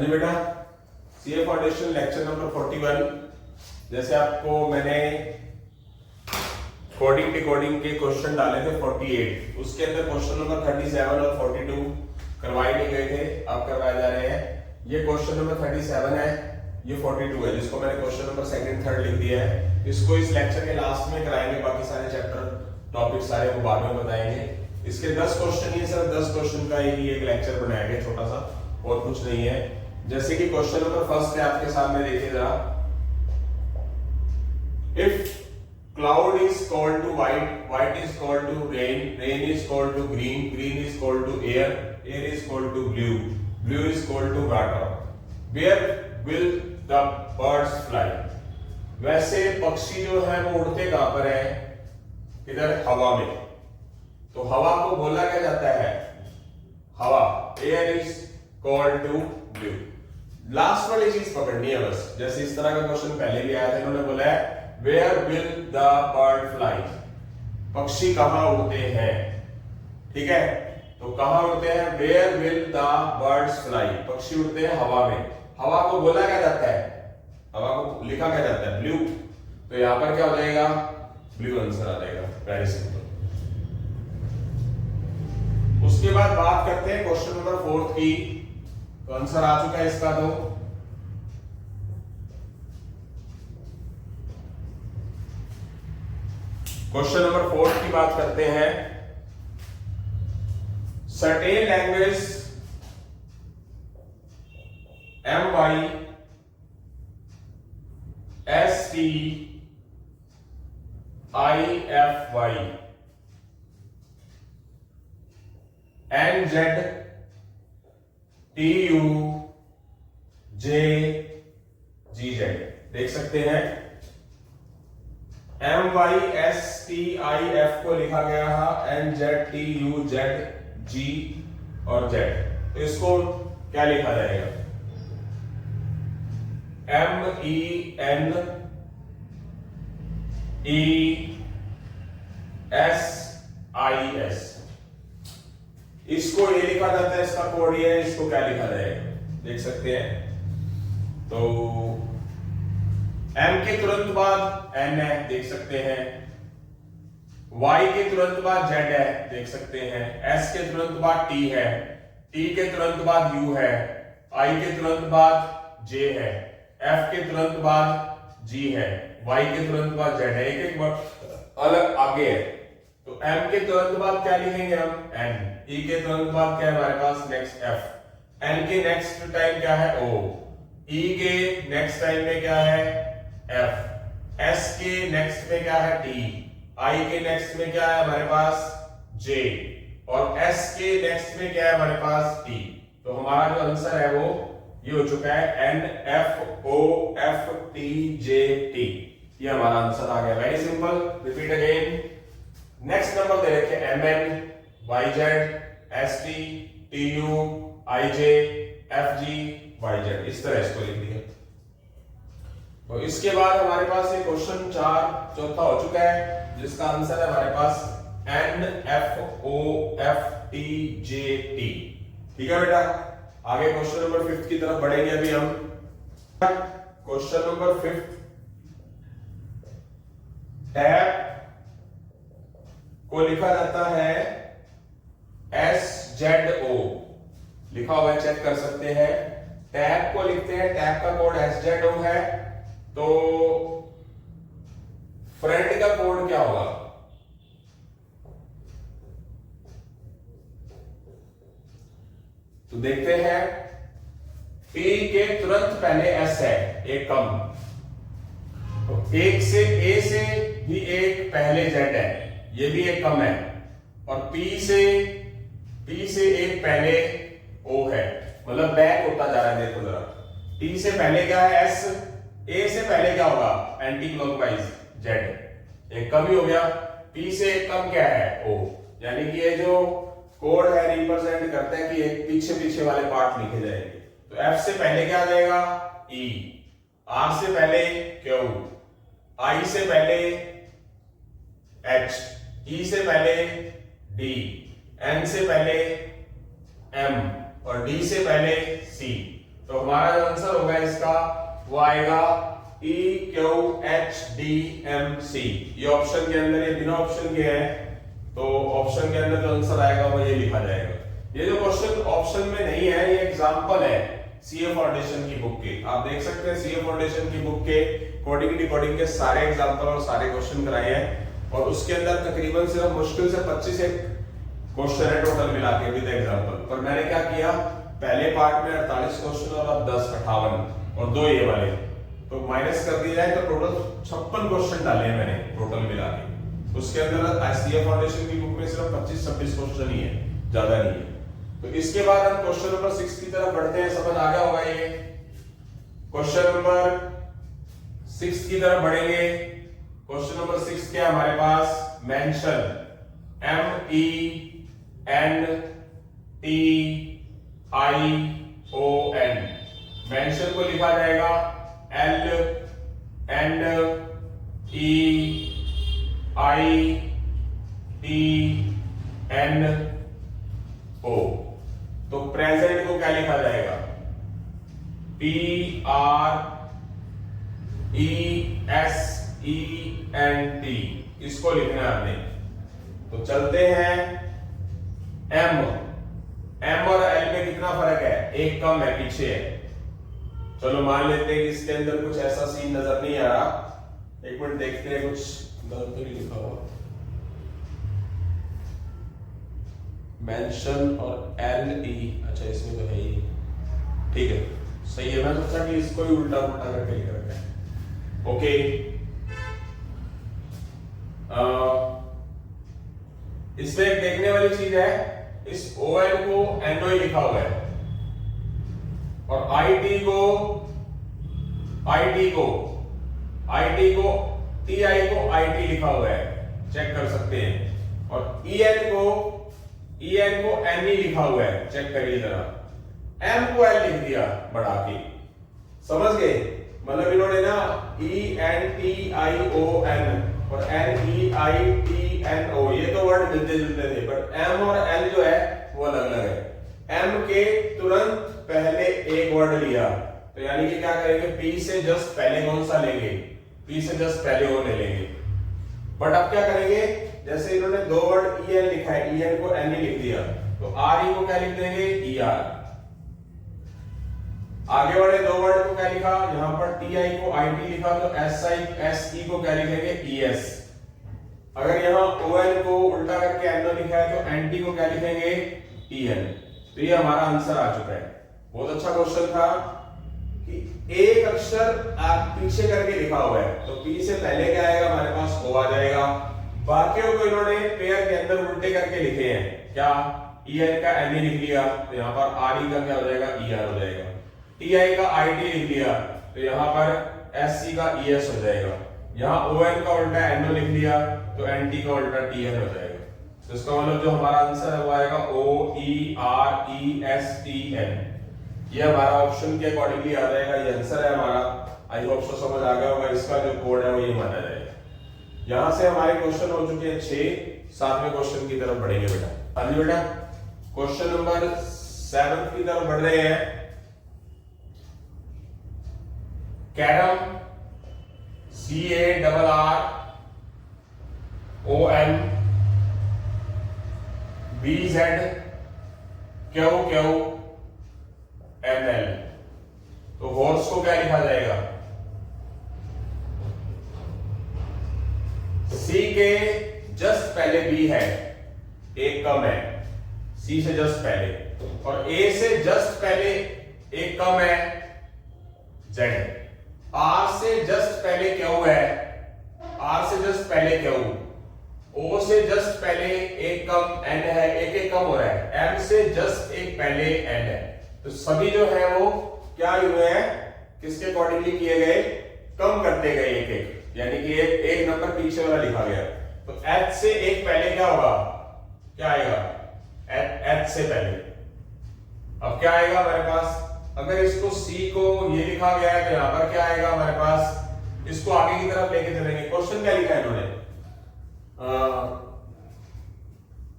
जी बेटा, CA foundation lecture number 41। जैसे आपको मैंने कोडिंग डिकोडिंग के क्वेश्चन डाले थे 48, उसके अंदर क्वेश्चन नंबर 37 और 42 करवाए नहीं गए थे, अब करवाए जा रहे हैं। ये क्वेश्चन नंबर 37 है, ये 42 है, जिसको मैंने क्वेश्चन नंबर सेकंड थर्ड लिख दिया है। इसको इस लेक्चर के लास्ट में कराएंगे, बाकी सारे चैप्टर टॉपिक सारे वो बाद में बताएंगे। इसके 10 क्वेश्चन ही, सिर्फ 10 क्वेश्चन का ही एक लेक्चर बनाया गया छोटा सा, और कुछ नहीं है। जैसे कि क्वेश्चन नंबर फर्स्ट है आपके सामने, देखिए जरा। If cloud is called to white, white is called to rain, rain is called to green, green is called to air, air is called to blue, blue is called to water, where will the birds fly? वैसे पक्षी जो है वो उड़ते कहां पर है? इधर हवा में। तो हवा को बोला क्या जाता है? हवा। Air is called to blue. Last वाली चीज पकड़नी है बस। जैसे इस तरह का क्वेश्चन पहले भी आया था, इन्होंने बोला है Where will the bird fly? पक्षी कहां उड़ते हैं? ठीक है, तो कहां उड़ते हैं? Where will the birds fly? पक्षी उड़ते हैं हवा में। हवा को बोला क्या जाता है? हवा को लिखा क्या जाता है? ब्लू। तो यहां पर क्या हो जाएगा? ब्लू आंसर आ जाएगा। Very simple. उसके बाद बात करते हैं क्वेश्चन नंबर 4 की। तो आंसर आ चुका है इसका। तो क्वेश्चन नंबर 4 की बात करते हैं। सर्टेन लैंग्वेज MYSTING NZTUJGZ देख सकते हैं। MYSTIF को लिखा गया है NZTUZG और Z। तो इसको क्या लिखा जाएगा? MENESIS। इसको ये लिखा जाता है, इसका कोड ये है। इसको क्या लिखा जाएगा? देख सकते हैं। तो M के तुरंत बाद N है, देख सकते हैं। Y के तुरंत बाद Z है, देख सकते हैं। S के तुरंत बाद T है, T के तुरंत बाद U है, I के तुरंत बाद J है, F के तुरंत बाद G है, Y के तुरंत बाद Z है। एक एक बार अलग आगे है। तो M के तुरंत बाद क्या लिखेंगे हम? N। E के तुरंत बाद क्या है हमारे पास? Next F। N के नेक्स्ट टाइम क्या है? O। E के नेक्स्ट टाइम में क्या है? F। S के नेक्स्ट में क्या है? T। I के नेक्स्ट में क्या है हमारे पास? J। और S के नेक्स्ट में क्या है हमारे पास? T। तो हमारा जो आंसर है वो ये हो चुका है NFOFTJT। ये हमारा आंसर आ गया। Very simple. Repeat again. Next number दे रखे MN YZ ST TU IJ FG YZ। इस तरह इसको लिख दिया। तो इसके बाद हमारे पास ये क्वेश्चन 4 चौथा हो चुका है, जिसका आंसर है हमारे पास NFOFTJT। ठीक है बेटा, आगे क्वेश्चन नंबर 5 की तरफ बढ़ेंगे अभी हम। क्वेश्चन नंबर 5, टैप को लिखा जाता है SZO। लिखा हुआ है, चेक कर सकते हैं। टैप को लिखते हैं, टैप का कोड SZO है। तो फ्रेंड का कोड क्या होगा? तो देखते हैं। P के तुरंत पहले S है, एक कम। तो एक से A से भी एक पहले Z है, ये भी एक कम है। और P से एक पहले O है, मतलब बैक होता जा रहा है। देखो जरा, T से पहले क्या है? S। A से पहले क्या होगा? Anti clockwise Z। एक कम ही हो गया। P से एक कम क्या है? O। यानी कि ये जो कोड है रिप्रेजेंट करते हैं कि एक पीछे पीछे वाले पार्ट लिखे जाएंगे। तो F से पहले क्या आ जाएगा? E। R से पहले Q। I से पहले H। E से पहले D। N से पहले M और D से पहले C। तो हमारा जो आंसर होगा इसका वो आएगा EQHDMC। ये ऑप्शन के अंदर, ये बिना ऑप्शन के है, तो ऑप्शन के अंदर जो आंसर आएगा वो ये लिखा जाएगा। ये जो क्वेश्चन ऑप्शन में नहीं है, ये एग्जांपल है सीए फाउंडेशन की बुक के। आप देख सकते हैं सीए फाउंडेशन की बुक के कोडिंग डिकोडिंग के सारे एग्जांपल और सारे क्वेश्चन कराए हैं, और उसके अंदर तकरीबन सिर्फ मुश्किल से 25 एक क्वेश्चन है टोटल मिला के विद एग्जांपल। पर मैंने क्या किया, पहले पार्ट में 48 क्वेश्चन और अब 10 58 और 2 ये वाले, तो माइनस कर दिया जाए तो टोटल 56 क्वेश्चन डाले हैं मैंने टोटल मिला के। उसके अंदर सीए फाउंडेशन की बुक में सिर्फ 25-26 क्वेश्चन ही है, ज्यादा नहीं है। तो इसके बाद हम क्वेश्चन नंबर 6 की तरफ बढ़ते हैं। समझ आ गया होगा ये। क्वेश्चन नंबर 6 की तरफ बढ़ेंगे। क्वेश्चन नंबर 6 क्या हमारे पास, मेंशन, MENTION, मेंशन को लिखा जाएगा LNEITNO। तो प्रेजेंट को क्या लिखा जाएगा, PRESENT, इसको लिखना है आपने। तो चलते हैं, M और L में कितना फर्क है, एक कम है, पीछे है। चलो मान लेते हैं कि इसके अंदर कुछ ऐसा सीन नजर नहीं आ रहा। एक मिनट देखते हैं, कुछ गलत तो नहीं लिखा हुआ। मेंशन और LE, अच्छा इसमें तो है ही, ठीक है सही है। मैं सोचा कि इसको ही उल्टा पुल्टा करके लिख रखा है। ओके, इसमें एक देखने वाली चीज है, इस ON को NO ही लिखा हुआ है, और IT को TI को IT लिखा हुआ है, चेक कर सकते हैं। और EN को NE लिखा हुआ है, चेक करिए जरा। M को L लिख दिया बढ़ा के, समझ गए? मतलब इन्होंने ना ENTION और NEITNO ये तो वर्ड मिलते जुलते थे, बट M और L जो है वो अलग अलग है। M के तुरंत पहले एक वर्ड लिया, तो यानी कि क्या करेंगे, P से जस्ट पहले कौन सा लेंगे, P से जस्ट पहले वो ले लेंगे। बट अब क्या करेंगे, जैसे इन्होंने 2 वर्ड EN लिखा है, EN को NE लिख दिया, तो RE को क्या लिख देंगे, ER। आगे वाले 2 वर्ड को क्या लिखा, यहां पर TI को IT लिखा, तो SE को क्या लिखेंगे, ES। अगर यहाँ ON को उल्टा करके NO लिखा है, तो NT को क्या लिखेंगे, EN। तो ये हमारा आंसर आ चुका है। बहुत अच्छा क्वेश्चन था कि एक अक्षर आप पीछे करके लिखा हुआ है, तो P से पहले क्या आएगा, हमारे पास O आ जाएगा। बाकियों को इन्होंने पेयर के अंदर उल्टे करके लिखे हैं, क्या, EN का NE लिख लिया, तो यहाँ पर RE का क्या हो जाएगा, ER हो जाएगा। TI का IT लिख लिया, तो यहाँ पर SC का ES हो जाएगा। यहाँ ON का उल्टा NO लिख लिया, तो NT का उल्टा TN हो जाएगा। तो इसका मतलब जो हमारा आंसर है वो आएगा OERESTN। ये हमारा ऑप्शन के अकॉर्डिंगली आ जाएगा, ये आंसर है हमारा। आई होप सो समझ आ गया होगा। इसका जो कोड है वो ये माना जाएगा। यहां से हमारे क्वेश्चन हो चुके हैं 6। 7वें क्वेश्चन की तरफ बढ़ेंगे बेटा। हाँ जी बेटा, क्वेश्चन नंबर 7 की तरफ बढ़ रहे हैं। Carrom, CARRON BZQQML। तो हॉर्स को क्या लिखा जाएगा, C के जस्ट पहले B है, एक कम है, C से जस्ट पहले, और A से जस्ट पहले एक कम है, Z। R से जस्ट पहले Q है, R से जस्ट पहले Q, O से जस्ट पहले एक कम N है, एक कम हो रहा है, M से जस्ट एक पहले N है। तो सभी जो है वो क्या हुए हैं, किसके अकॉर्डिंगली किए गए, कम करते गए एक, यानी कि एक नंबर पीछे वाला लिखा गया। तो H से एक पहले क्या होगा, क्या आएगा, H से पहले। अब क्या आएगा हमारे पास, अगर इसको C को ये लिखा गया है, तो यहां पर क्या आएगा हमारे पास, इसको आगे की तरफ लेके चलेंगे। क्वेश्चन क्या लिखा है इन्होंने,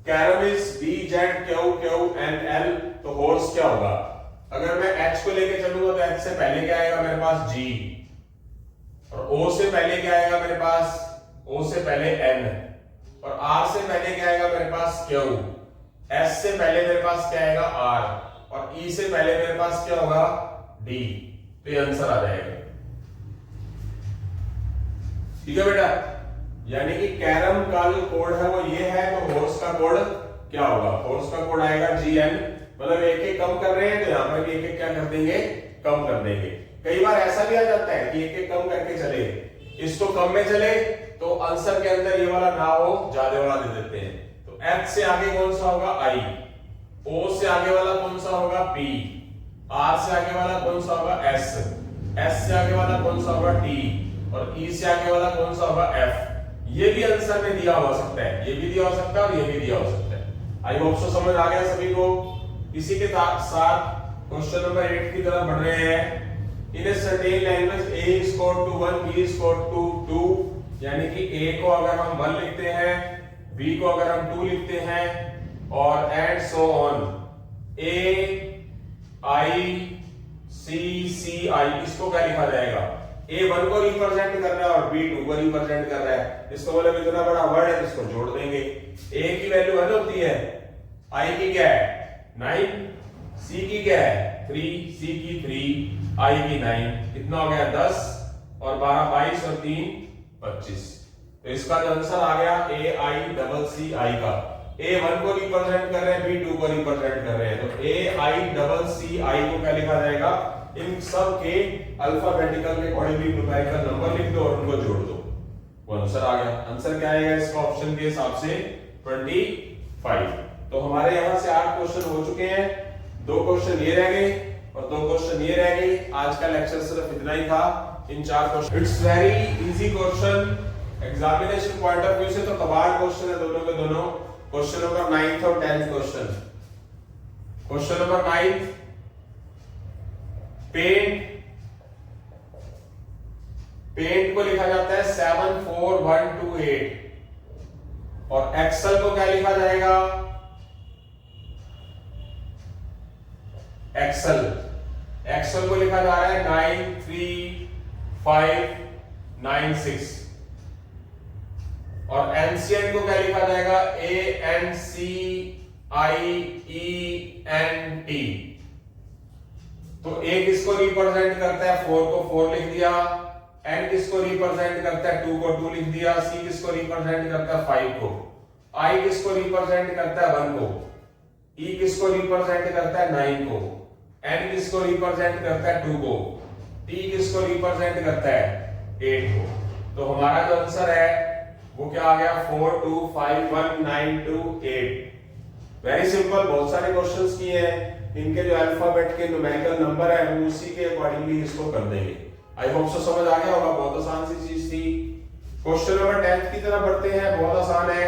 कैरम इज BZQQNL। तो हॉर्स क्या होगा, अगर मैं H को लेके चलूंगा तो H से पहले क्या आएगा मेरे पास G, और O से पहले क्या आएगा मेरे पास, O से पहले N, और R से पहले क्या आएगा मेरे पास Q, S से पहले मेरे पास क्या आएगा R, और E से पहले मेरे पास क्या होगा D। तो ये आंसर आ जाएगा। ठीक है बेटा, यानी कि कैरम का जो कोड है वो ये है, तो हॉर्स का कोड क्या होगा, हॉर्स का कोड आएगा GN, मतलब एक एक कम कर रहे हैं तो यहाँ पर भी एक एक क्या कर देंगे, कम कर देंगे। कई बार ऐसा भी आ जाता है कि एक एक कम करके चले, इसको कम में चले तो आंसर के अंदर ये वाला ना हो, ज्यादा वाला दे देते हैं। तो H से आगे कौन सा होगा I, O से आगे वाला कौन सा होगा P, R से आगे वाला कौन सा होगा S, S से आगे वाला कौन सा होगा T, और E से आगे वाला कौन सा होगा F। ये भी आंसर में दिया हो सकता है, ये भी दिया हो सकता है और ये भी दिया हो सकता है। आई होप सो समझ आ गया सभी को। इसी के साथ क्वेश्चन नंबर 8 की तरफ बढ़ रहे हैं। In a certain language A is equal to 1, B is equal to 2, यानी कि A को अगर हम 1 लिखते हैं, B को अगर हम 2 लिखते हैं, और and so on, A I C C I, इसको क्या लिखा जाएगा, A 1 को रिप्रेजेंट कर रहा है और B 2 को रिप्रेजेंट कर रहा है। इसको मतलब इतना बड़ा वर्ड है, इसको जोड़ देंगे। A की वैल्यू 1 होती है, I की क्या है 9, C की क्या है 3, C की 3, I की 9, कितना हो गया 10, और 12 22 और 3 25। तो इसका जो आंसर आ गया A I double C I का, A 1 को रिप्रेजेंट कर रहे हैं, B 2 को रिप्रेजेंट कर रहे हैं, तो A I double C I को क्या लिखा जाएगा, इन सब के अल्फाबेटिकल के अकॉर्डिंगली न्यूमेरिकल नंबर लिख दो और उनको जोड़ दो, वो आंसर आ गया। आंसर क्या आएगा इसका ऑप्शन के हिसाब से 25। तो हमारे यहां से 8 क्वेश्चन हो चुके हैं, 2 क्वेश्चन ये रह गए और 2 क्वेश्चन ये रह गए। आज का लेक्चर सिर्फ इतना ही था, इन 4 question. It's very easy question, examination point of view से तो कमाल क्वेश्चन है दोनों के दोनों। क्वेश्चन नंबर 9th और 10th question. Question number 9, paint को लिखा जाता है 74128, और एक्सेल को क्या लिखा जाएगा, एक्सेल को लिखा जा रहा है 93596, और एनसीएंट को क्या लिखा जाएगा ANCIENT। तो A किसको रिप्रेजेंट करता है, 4 को 4 लिख दिया, N किसको रिप्रेजेंट करता है, 2 को 2 लिख दिया, C किसको रिप्रेजेंट करता है 5 को, I किसको रिप्रेजेंट करता है 1 को, E किसको रिप्रेजेंट करता है 9 को, N किसको रिप्रेजेंट करता है 2 को, T किसको रिप्रेजेंट करता है 8 को। तो हमारा जो आंसर है वो क्या आ गया 4251928। वेरी सिंपल, बहुत सारे क्वेश्चंस किए हैं, इनके जो अल्फाबेट के न्यूमेरिकल नंबर है वो उसी के अकॉर्डिंगली इसको कर देंगे। आई होप सो समझ आ गया होगा, बहुत आसान सी चीज थी। क्वेश्चन नंबर 10th की तरफ बढ़ते हैं, बहुत आसान है।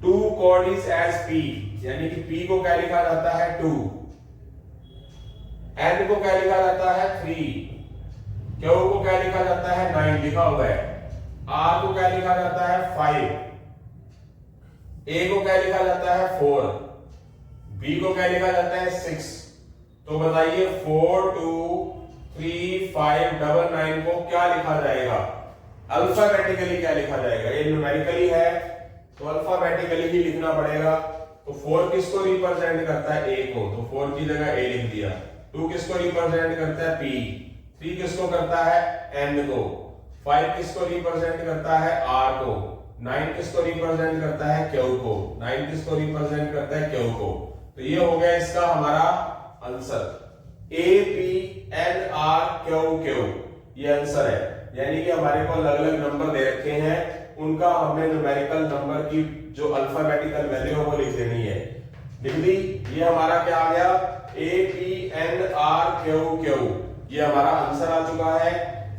2 chord is as P, यानी कि P को क्या लिखा जाता है 2, N को क्या लिखा जाता है 3, Q को क्या लिखा जाता है 9 लिखा हुआ है, R को क्या लिखा जाता है 5, A को क्या लिखा जाता है 4, B को क्या लिखा जाता है 6। तो बताइए 4 2 3 5 9 9 को क्या लिखा जाएगा, अल्फाबेटिकली क्या लिखा जाएगा, ये न्यूमेरिकली है तो अल्फाबेटिकली ही लिखना पड़ेगा। तो 4 किसको रिप्रेजेंट करता है A को, तो 4 की जगह A लिख दिया। 2 किसको रिप्रेजेंट करता है P, 3 किसको करता है N को, 5 किसको रिप्रेजेंट करता है R को, 9 किसको रिप्रेजेंट करता है Q को, 9 किसको रिप्रेजेंट करता है Q को। तो ये हो गया इसका हमारा answer, A P N R Q Q, ये आंसर है। यानी कि हमारे को अलग अलग नंबर दे रखे हैं, उनका हमने न्यूमेरिकल नंबर की जो अल्फाबेटिकल वैल्यू है वो लिख देनी है। लिख दी, ये हमारा क्या आ गया A P N R Q Q, ये हमारा आंसर आ चुका है।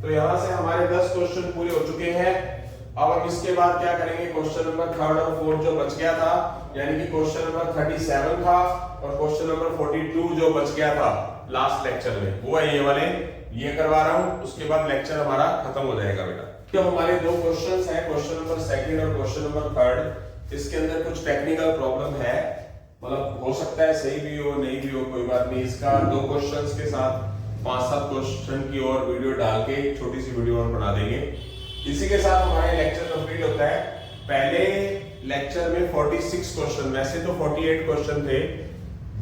तो यहां से हमारे 10 क्वेश्चन पूरे हो चुके हैं। अब हम इसके बाद क्या करेंगे, क्वेश्चन नंबर 3rd और 4th जो बच गया था, यानी कि क्वेश्चन नंबर 37 था और क्वेश्चन नंबर 42 जो बच गया था लास्ट लेक्चर में, वो है ये वाले, ये करवा रहा हूं। उसके बाद लेक्चर हमारा खत्म हो जाएगा बेटा। तो हमारे 2 क्वेश्चंस हैं, क्वेश्चन नंबर 2nd और क्वेश्चन नंबर 3rd। इसके अंदर कुछ टेक्निकल प्रॉब्लम है, मतलब हो सकता है सही भी हो नहीं भी हो, कोई बात नहीं। इसका 2 क्वेश्चंस के साथ 5-7 क्वेश्चन की और वीडियो डाल के छोटी सी वीडियो और बना देंगे। इसी के साथ हमारा लेक्चर कंप्लीट होता है। पहले लेक्चर में 46 क्वेश्चन, वैसे तो 48 क्वेश्चन थे,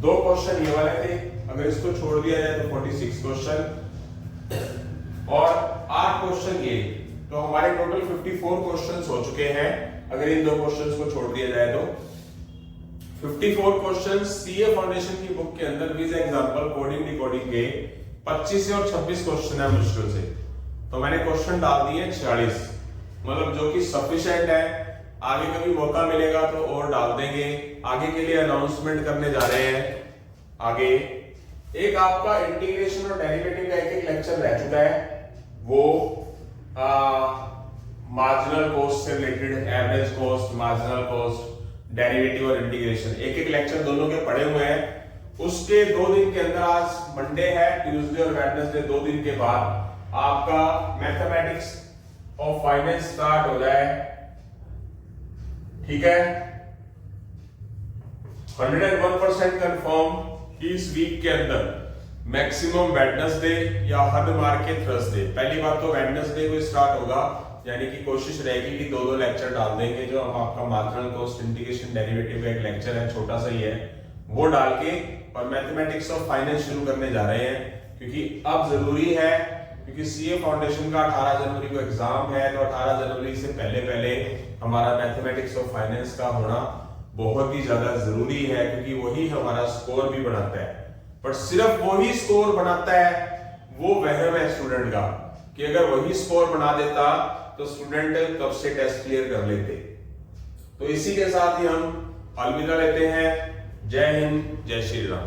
2 क्वेश्चन ये वाले थे, अगर इसको छोड़ दिया जाए तो 46 क्वेश्चन और 8 क्वेश्चन ये, तो हमारे टोटल 54 क्वेश्चंस हो चुके हैं अगर इन 2 क्वेश्चंस को छोड़ दिया जाए तो। 54 क्वेश्चंस सीए फाउंडेशन की बुक के अंदर विद एग्जांपल कोडिंग डिकोडिंग के 25 और 26 क्वेश्चन है मुश्किल से, तो मैंने क्वेश्चन डाल दिए 46, मतलब जो कि सफिशिएंट है। आगे कभी मौका मिलेगा तो और डाल देंगे। आगे के लिए अनाउंसमेंट करने जा रहे हैं। आगे एक आपका इंटीग्रेशन और डेरिवेटिव का एक लेक्चर रह चुका है, वो मार्जिनल कॉस्ट से related, average cost, marginal cost, derivative और इंटीग्रेशन, एक लेक्चर दोनों के पड़े हुए हैं। उसके 2 दिन के अंदर, आज मंडे है, ट्यूसडे और वेडनेसडे 2 दिन के बाद आपका मैथमेटिक्स ऑफ फाइनेंस स्टार्ट हो जाए। ठीक है, 101% कंफर्म इस वीक के अंदर मैक्सिमम वेडनेसडे या हद मार के थर्सडे। पहली बात तो वेडनेसडे को स्टार्ट होगा, यानी कि कोशिश रहेगी कि 2-2 लेक्चर डाल देंगे। जो हम आपका मार्जिनल कॉस्ट, इंटीग्रेशन, डेरिवेटिव का एक लेक्चर है, छोटा सा ही है, वो डाल के और मैथमेटिक्स ऑफ फाइनेंस शुरू करने जा रहे हैं, क्योंकि अब जरूरी है, क्योंकि सीए फाउंडेशन का 18 जनवरी को एग्जाम है, तो 18 जनवरी से पहले हमारा मैथमेटिक्स ऑफ फाइनेंस का होना बहुत ही ज्यादा जरूरी है, क्योंकि वही हमारा स्कोर भी बनाता है। पर सिर्फ वही स्कोर बनाता है, वो वहम है स्टूडेंट का कि अगर वही स्कोर बना देता तो स्टूडेंट कब से टेस्ट क्लियर कर लेते। तो इसी के साथ ही हम अलविदा लेते हैं। जय हिंद, जय श्री राम।